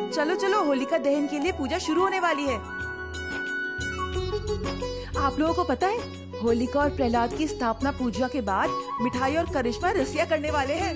चलो चलो, होलिका दहन के लिए पूजा शुरू होने वाली है। आप लोगों को पता है, होलिका और प्रहलाद की स्थापना पूजा के बाद मिठाई और करिश्मा रसिया करने वाले हैं।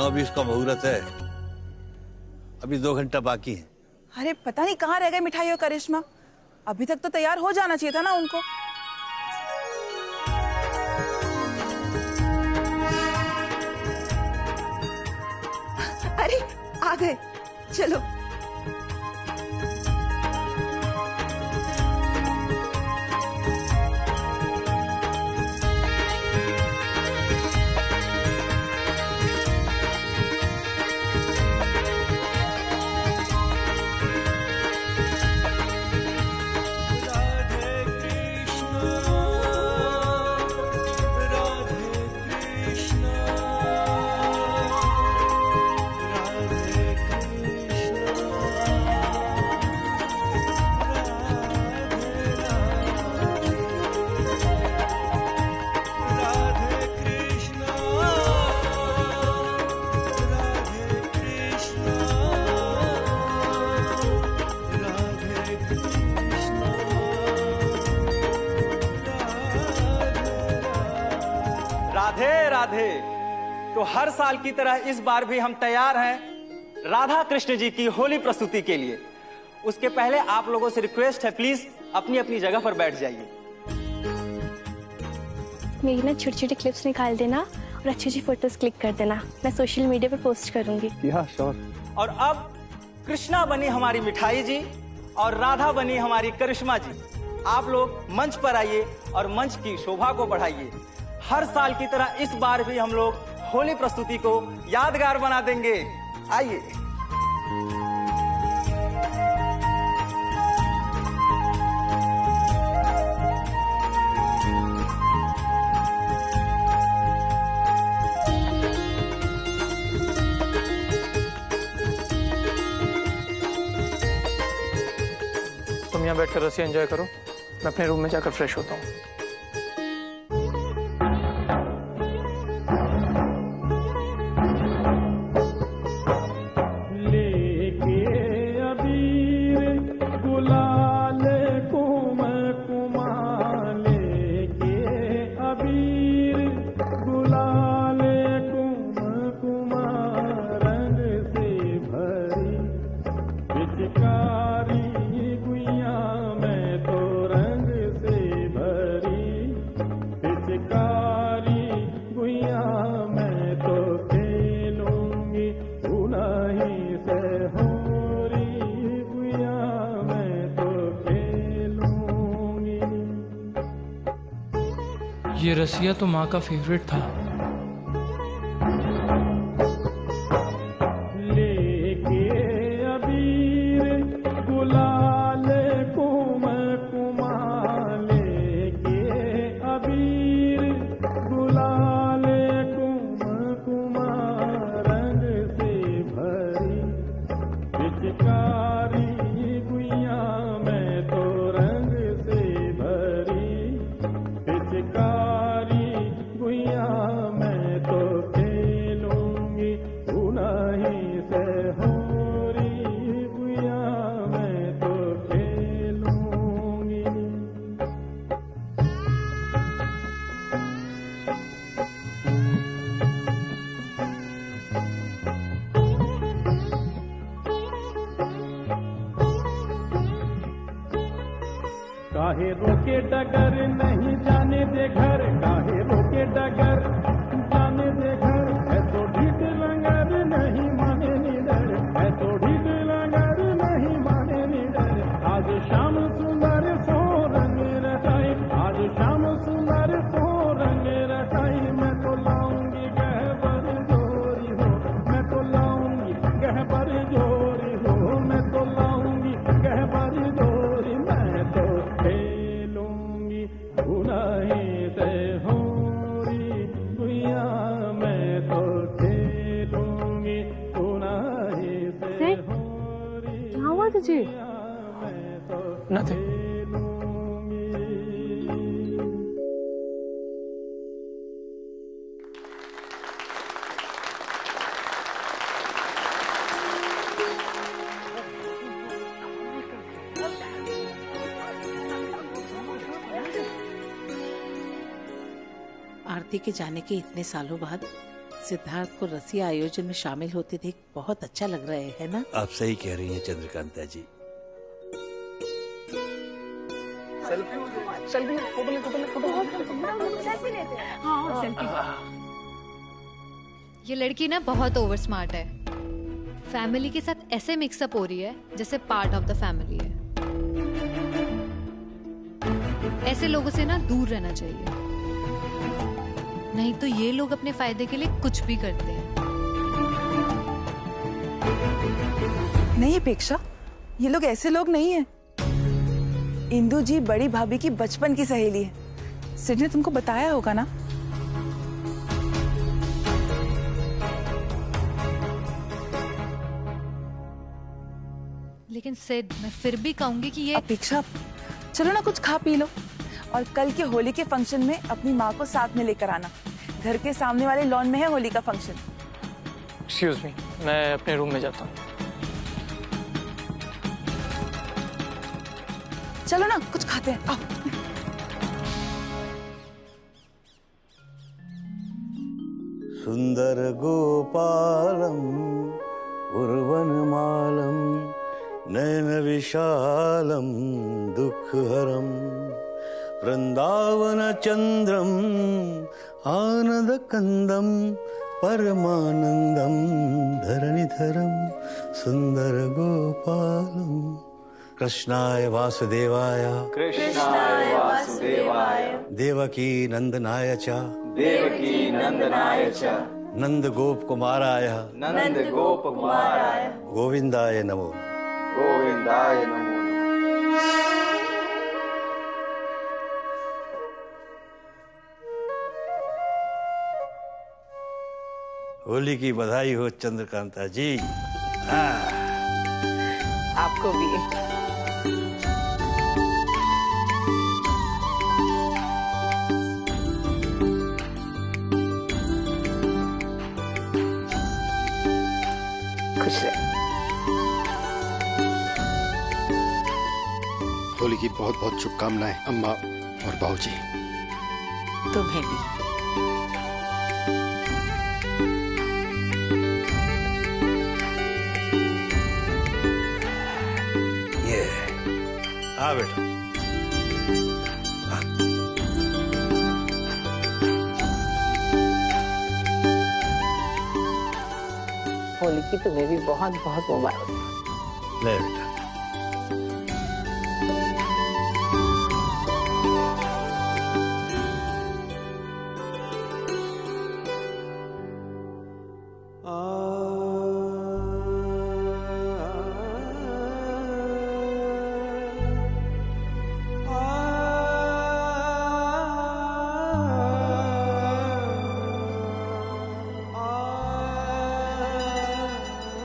अभी इसका मुहूर्त है, अभी 2 घंटा बाकी है। अरे पता नहीं कहाँ रह गए मिठाई और करिश्मा, अभी तक तो तैयार हो जाना चाहिए था ना उनको। अरे आ गए, चलो। राधे राधे। तो हर साल की तरह इस बार भी हम तैयार हैं राधा कृष्ण जी की होली प्रस्तुति के लिए। उसके पहले आप लोगों से रिक्वेस्ट है, प्लीज अपनी अपनी जगह पर बैठ जाइए। मेरी ना छोटी छोटी क्लिप्स निकाल देना और अच्छी अच्छी फोटोज क्लिक कर देना, मैं सोशल मीडिया पर पोस्ट करूंगी। श्योर। और अब कृष्णा बनी हमारी मिठाई जी और राधा बनी हमारी करिश्मा जी। आप लोग मंच पर आइए और मंच की शोभा को बढ़ाइए। हर साल की तरह इस बार भी हम लोग होली प्रस्तुति को यादगार बना देंगे। आइए। तुम यहाँ बैठकर रसिया एंजॉय करो, मैं अपने रूम में जाकर फ्रेश होता हूँ। ये रसिया तो माँ का फेवरेट था। काहे रोके डगर नहीं जाने दे घर, काहे रोके डगर जाने दे घर। चाची? Nothing. आरती के जाने के इतने सालों बाद सिद्धार्थ को रसिया आयोजन में शामिल होते देख बहुत अच्छा लग रहा है ना? आप सही कह रही हैं चंद्रकांता जी। ये लड़की ना बहुत ओवर स्मार्ट है। फैमिली के साथ ऐसे मिक्सअप हो रही है जैसे पार्ट ऑफ द फैमिली है। ऐसे लोगों से ना दूर रहना चाहिए, नहीं तो ये लोग अपने फायदे के लिए कुछ भी करते हैं। नहीं अपेक्षा, ये लोग ऐसे लोग नहीं हैं। इंदु जी बड़ी भाभी की बचपन की सहेली है। सिड ने तुमको बताया होगा ना? लेकिन सिड, मैं फिर भी कहूंगी कि ये अपेक्षा, चलो ना कुछ खा पी लो और कल के होली के फंक्शन में अपनी माँ को साथ में लेकर आना। घर के सामने वाले लॉन में है होली का फंक्शन। Excuse me, मैं अपने रूम में जाता हूँ। चलो ना कुछ खाते हैं, आओ। सुंदर गोपालम उर्वनमालम नयन विशालम दुःखहरम वृंदावन चंद्रम आनंद कंदम परमानंदम धरणिधरम सुंदर गोपालम कृष्णाय वासुदेवाय देवकी नंदनाय च नंद गोप कुमाराय गोविंदाय नमो। होली की बधाई हो चंद्रकांता जी। आपको भी। खुश रहे। होली की बहुत बहुत शुभकामनाएं अम्मा और बाबूजी। तुम्हें भी। हाँ बेटा, होली की तुम्हें भी बहुत बहुत मुबारक। ले बेटा।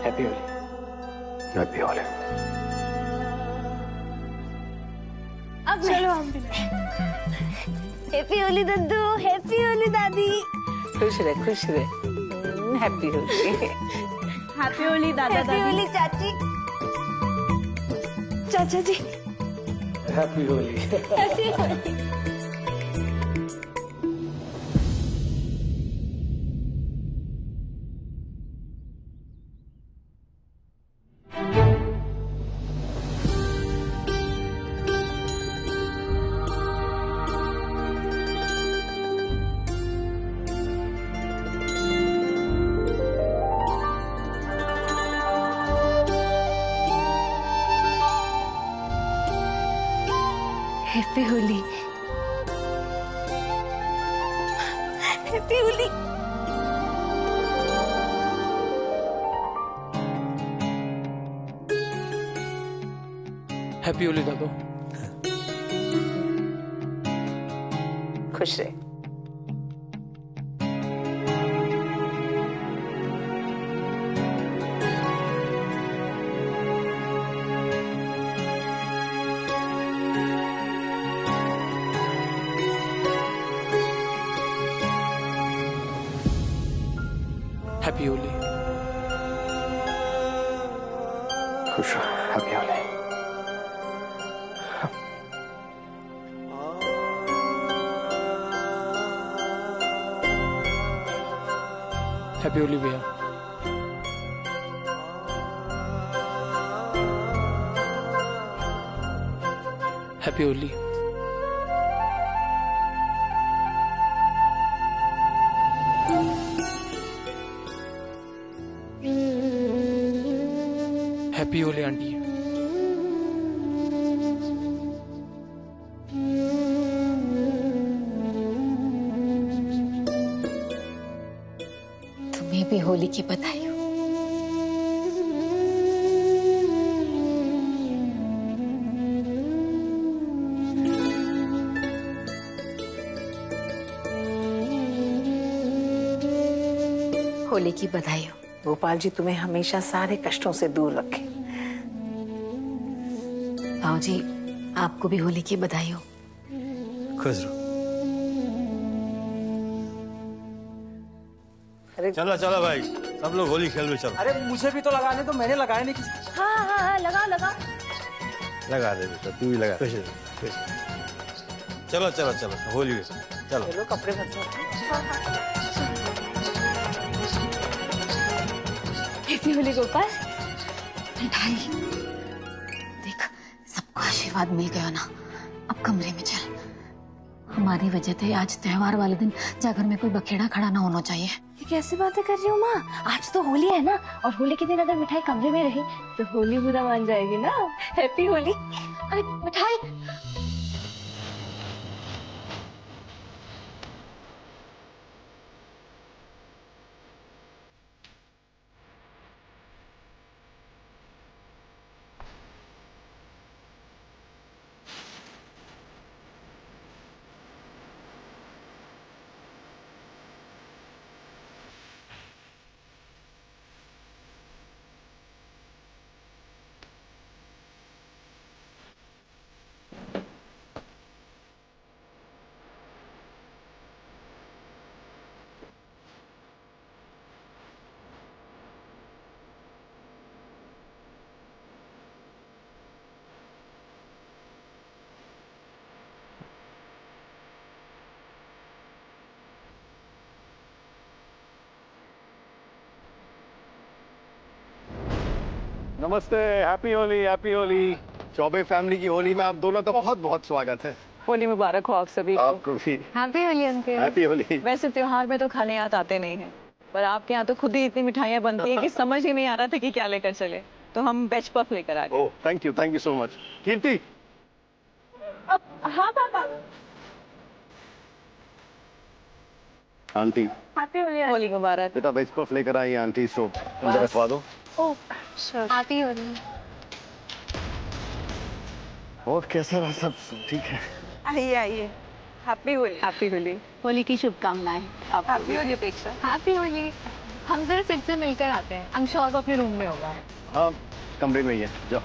हैप्पी होली। हैप्पी होली। अब चलो हम भी। हैप्पी होली दद्दू, हैप्पी होली दादी। खुश रहे, खुश रहे। हैप्पी होली। हैप्पी होली दादा दादी। हैप्पी होली चाची। चाचा जी। Happy Holi. Happy Holi. Happy Holi. Happy Holi. Happy Holi दादू। खुश रहे। हैप्पी होली। खुश रहो, हैप्पी होली। हैप्पी होली भैया। Happy Holi. Happy Holi aunty. तुम्हें भी होली की बधाई हो। होली की बधाई हो। गोपाल जी तुम्हें हमेशा सारे कष्टों से दूर रखे। भाऊजी आपको भी होली की बधाई हो। खुश रहो। अरे चलो चलो भाई, सब लोग होली खेल लो, चलो। अरे मुझे भी तो लगाने तो, मैंने लगाया नहीं किसी। हाँ हाँ हाँ, लगा लगा। लगा दे बेटा, तू भी लगा। खुश रहो, खुश रहो। चलो चलो चलो होली में, चलो। चलो कपड़े बदलो। हैप्पी होली गोपाल। मिठाई देख, सबको आशीर्वाद मिल गया ना, अब कमरे में चल। हमारी वजह से आज त्योहार वाले दिन जाकर में कोई बखेड़ा खड़ा ना होना चाहिए। ये कैसी बातें कर रही हो माँ? आज तो होली है ना, और होली के दिन अगर मिठाई कमरे में रही तो होली बुरा मान जाएगी ना। हैप्पी होली। अरे मिठाई। नमस्ते, happy Holi, happy Holi. Choubey family की होली में आप दोनों का बहुत बहुत स्वागत है। होली मुबारक हो आप सभी को। आपको भी happy Holi uncle. Happy Holi. वैसे त्योहार में तो खाने याद आते नहीं हैं, पर आपके यहाँ तो खुद ही इतनी मिठाइयाँ बनती हैं कि समझ ही नहीं आ रहा था कि क्या लेकर चले, तो हम वेज पफ लेकर आ गए। Oh thank you so much. Kirti. हाँ पापा। Aunty happy Holi. होली मुबारक। बेटा वेज पफ लेकर आई आंटी, सो अंदर रखवा दो। ओह हैप्पी होली। और कैसा रहा सब? ठीक है। आइए आइए। हैप्पी होली। हैप्पी होली। होली की शुभकामनाएं। हैप्पी होली अपेक्षा। हैप्पी होली। हम जरा फिर से मिलकर आते हैं। अंशुल को अपने रूम में होगा। हाँ कमरे में ही है, जाओ।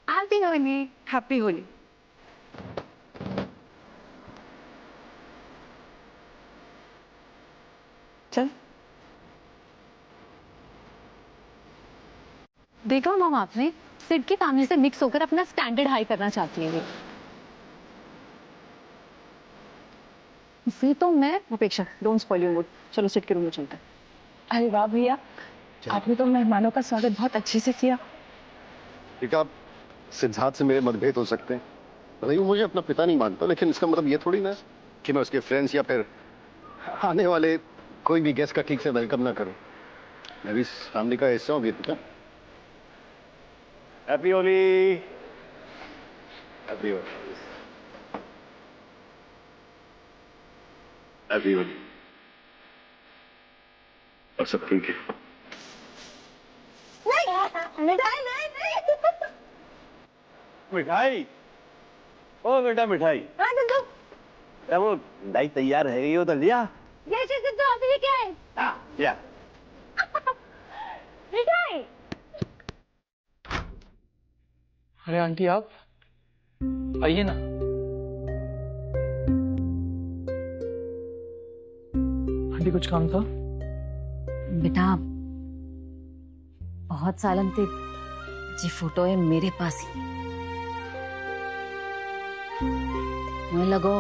हैप्पी होली। हैप्पी होली। चल। देखा मम, आपने सिड की फैमिली से मिक्स होकर अपना स्टैंडर्ड हाई करना चाहती है। फिर तो मैं अपेक्षा डोंट स्पॉइल योर मूड। चलो सिड के रूम में चलते हैं। अरे वाह भैया, आपने तो मेहमानों का स्वागत बहुत अच्छे से किया। ठीक है, आप सिद्धार्थ से मेरे मतभेद हो सकते हैं, भले ही वो मुझे अपना पिता नहीं मानता, लेकिन इसका मतलब ये थोड़ी ना कि मैं उसके फ्रेंड्स या फिर आने वाले कोई भी गेस्ट का ठीक से वेलकम ना करूं। मैं भी इस फैमिली का हिस्सा हूँ बेटा। Happy Holi. Happy Holi. Happy Holi. और सब ठीक है? मिठाई नहीं। मिठाई? ओ बेटा मिठाई। हाँ दद्दू। क्या वो मिठाई तैयार है, ये तो लिया। ये चीज़ दद्दू, अभी ये क्या है? या मिठाई। अरे आंटी आप आइए ना। आंटी कुछ काम था? बेटा बहुत सालन ते जी फोटो है मेरे पास ही। मुझे लगो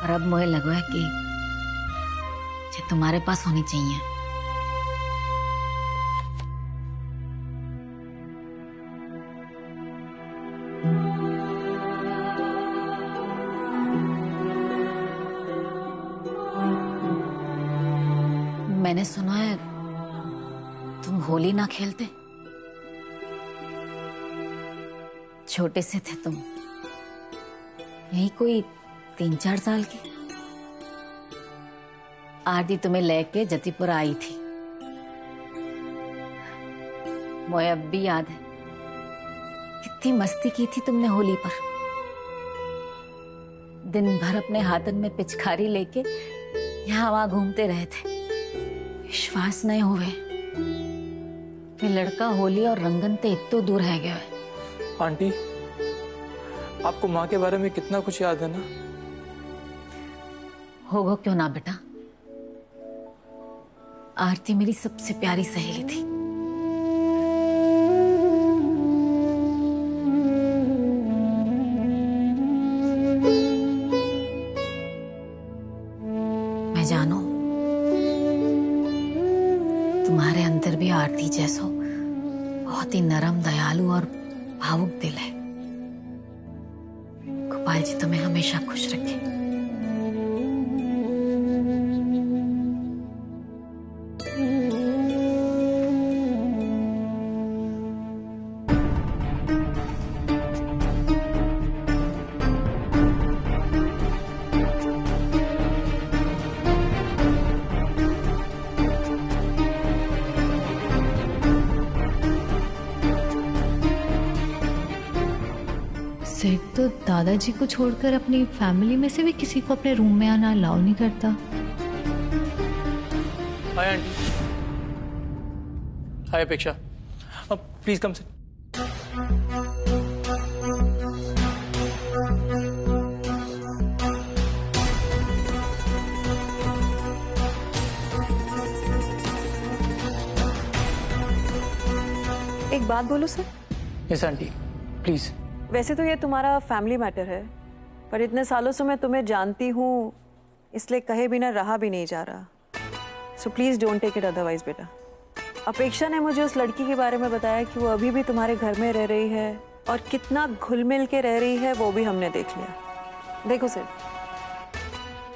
और अब मुझे लगो है कि ये तुम्हारे पास होनी चाहिए। मैंने सुना है तुम होली ना खेलते, छोटे से थे तुम, यही कोई 3-4 साल की। आरती तुम्हें लेके जतीपुर आई थी, मुझे अब भी याद है कितनी मस्ती की थी तुमने होली पर। दिन भर अपने हाथन में पिचकारी लेके यहाँ वहां घूमते रहे थे। विश्वास नहीं हुए कि लड़का होली और रंगन ते इतो दूर है गया है। आंटी आपको माँ के बारे में कितना कुछ याद है ना? होगा क्यों ना बेटा, आरती मेरी सबसे प्यारी सहेली थी। मैं जानू तुम्हारे अंदर भी आरती जैसो बहुत ही नरम, दयालु और भावुक दिल है। गोपाल जी तुम्हें हमेशा खुश रखे। सिर्फ तो दादाजी को छोड़कर अपनी फैमिली में से भी किसी को अपने रूम में आना अलाउ नहीं करता। Hi aunty. हाय अपेक्षा, अब प्लीज कम से। एक बात बोलो सर। Yes aunty please. वैसे तो ये तुम्हारा फैमिली मैटर है, पर इतने सालों से मैं तुम्हें जानती हूँ, इसलिए कहे बिना रहा भी नहीं जा रहा। So please don't take it otherwise बेटा। अपेक्षा ने मुझे उस लड़की के बारे में बताया कि वो अभी भी तुम्हारे घर में रह रही है और कितना घुल मिल के रह रही है वो भी हमने देख लिया। देखो सर,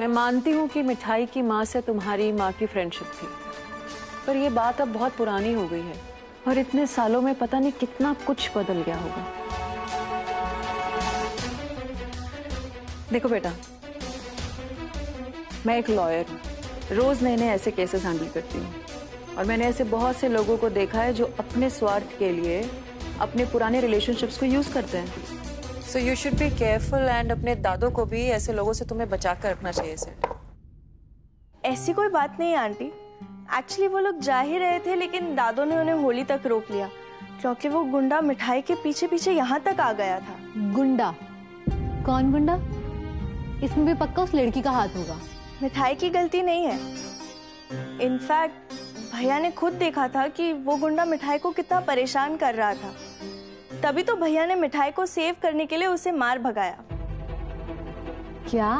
मैं मानती हूँ कि मिठाई की माँ से तुम्हारी माँ की फ्रेंडशिप थी, पर ये बात अब बहुत पुरानी हो गई है और इतने सालों में पता नहीं कितना कुछ बदल गया होगा। देखो बेटा, मैं एक लॉयर हूँ, रोज नए नए ऐसे केसेस हैंडल करती हूँ और मैंने ऐसे बहुत से लोगों को देखा है जो अपने स्वार्थ के लिए अपने पुराने रिलेशनशिप्स को यूज करते हैं। So you should be careful and अपने दादों को भी ऐसे लोगों से तुम्हें बचा कर रखना चाहिए सर। ऐसी कोई बात नहीं है आंटी, एक्चुअली वो लोग जा ही रहे थे लेकिन दादों ने उन्हें होली तक रोक लिया क्योंकि वो गुंडा मिठाई के पीछे पीछे यहाँ तक आ गया था। गुंडा? कौन गुंडा? इसमें भी पक्का उस लड़की का हाथ होगा। मिठाई की गलती नहीं है, इनफैक्ट भैया ने खुद देखा था कि वो गुंडा मिठाई को कितना परेशान कर रहा था, तभी तो भैया ने मिठाई को सेव करने के लिए उसे मार भगाया। क्या?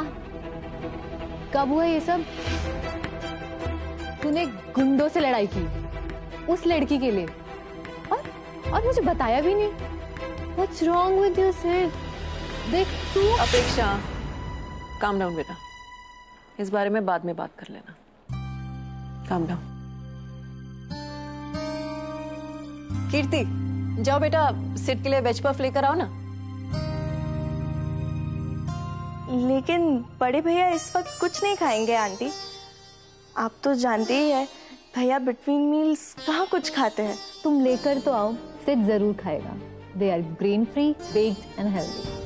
कब हुआ ये सब? तूने गुंडों से लड़ाई की उस लड़की के लिए और मुझे बताया भी नहीं? What's wrong with you, Sid? देख तू। अपेक्षा, काम डाउन बेटा, इस बारे में बाद में बात कर लेना। Calm down. कीर्ति, जाओ बेटा, सिट के लिए वेज पफ लेकर आओ ना। लेकिन बड़े भैया इस वक्त कुछ नहीं खाएंगे आंटी, आप तो जानते ही है भैया बिटवीन मील्स कहाँ कुछ खाते हैं। तुम लेकर तो आओ, सिड जरूर खाएगा। They are grain free, baked and healthy.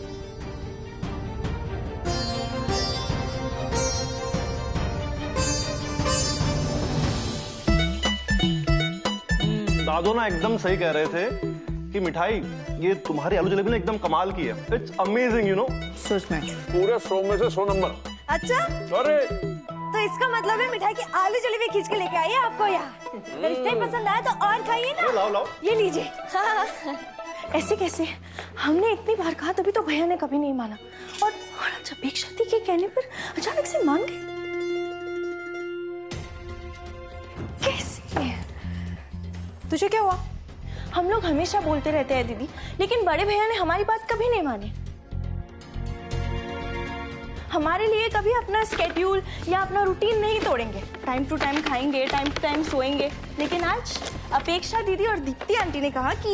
दादो ना एकदम सही कह रहे थे कि मिठाई ये तुम्हारी आलू जलेबी ना एकदम कमाल की है। It's amazing you know. पूरे 100 में से 100 नंबर। अच्छा, अरे तो इसका मतलब है मिठाई की आलू जलेबी खींच के लेके आई है आपको यहाँ। अगर इतना ही पसंद आया तो और खाइए ना। लाओ लाओ। ये लीजिए। हाँ, ऐसे कैसे? हमने इतनी बार कहा तभी तो भैया ने कभी नहीं माना। और आज अपेक्षा दी के कहने पर अचानक से मान गए। कैसे? तुझे क्या हुआ? हम लोग हमेशा बोलते रहते हैं दीदी, लेकिन बड़े भैया ने हमारी बात कभी नहीं मानी। हमारे लिए कभी अपना स्केड्यूल या अपना रूटीन नहीं तोड़ेंगे। टाइम टू टाइम खाएंगे, टाइम टू टाइम सोएंगे। लेकिन आज अपेक्षा दीदी और दीप्ति आंटी ने कहा कि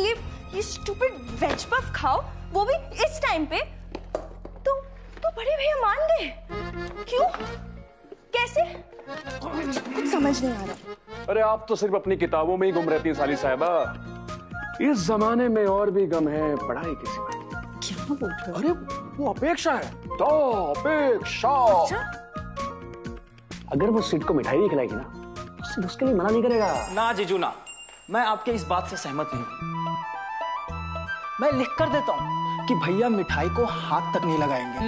ये स्टूपिड वेज पफ खाओ, वो भी इस टाइम पे। तो बड़े भैया मान गए। क्यों? कैसे? कुछ समझ नहीं आ रहा। अरे आप तो सिर्फ अपनी किताबों में ही गुम रहती हैं साली साहिबा। इस जमाने में और भी गम है पढ़ाई की सिवा। क्या बोल रहे हो? अरे वो अपेक्षा है। तो अपेक्षा। अच्छा? अगर वो सिड को मिठाई नहीं खिलाएगी ना तो सिड उसके लिए मना नहीं करेगा। ना जीजू ना, मैं आपके इस बात से सहमत नहीं हूँ। मैं लिख कर देता हूँ कि भैया मिठाई को हाथ तक नहीं लगाएंगे।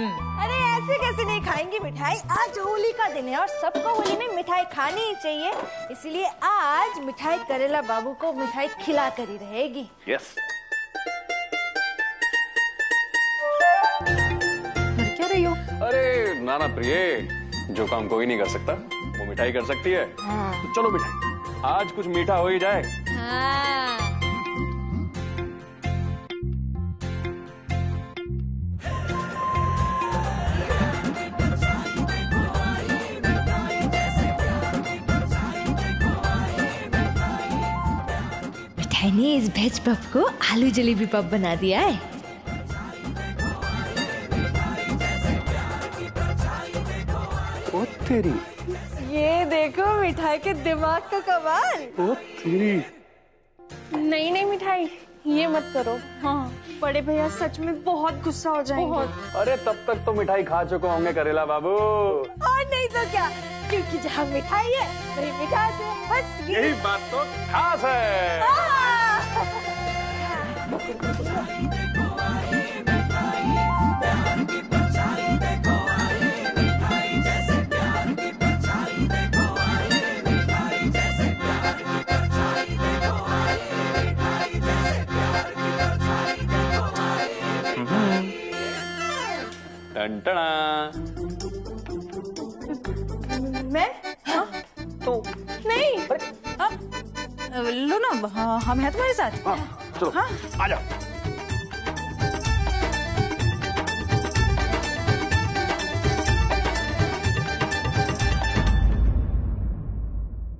अरे ऐसे कैसे नहीं खाएंगी मिठाई? आज होली का दिन है और सबको होली में मिठाई खानी ही चाहिए, इसलिए आज मिठाई करेला बाबू को मिठाई खिला कर ही रहेगी। यस। क्या रही हो? अरे नाना प्रिय, जो काम कोई नहीं कर सकता वो मिठाई कर सकती है। तो चलो मिठाई, आज कुछ मीठा हो ही जाए। मिठाई ने इस वेज पफ को आलू जलेबी पफ बना दिया है। तेरी ये देखो मिठाई के दिमाग का कमाल। ओ तेरी। नहीं मिठाई, ये मत करो। हाँ, बड़े भैया सच में बहुत गुस्सा हो जाएंगे। बहुत। अरे तब तक तो मिठाई खा चुके होंगे करेला बाबू। और नहीं तो क्या, क्योंकि जहाँ मिठाई है वही मिठास है। बस यही बात तो खास है। टंटना। मैं? हाँ? तो नहीं। लो ना, हम हैं तुम्हारे साथ। हाँ, चलो। हाँ? आ जाओ।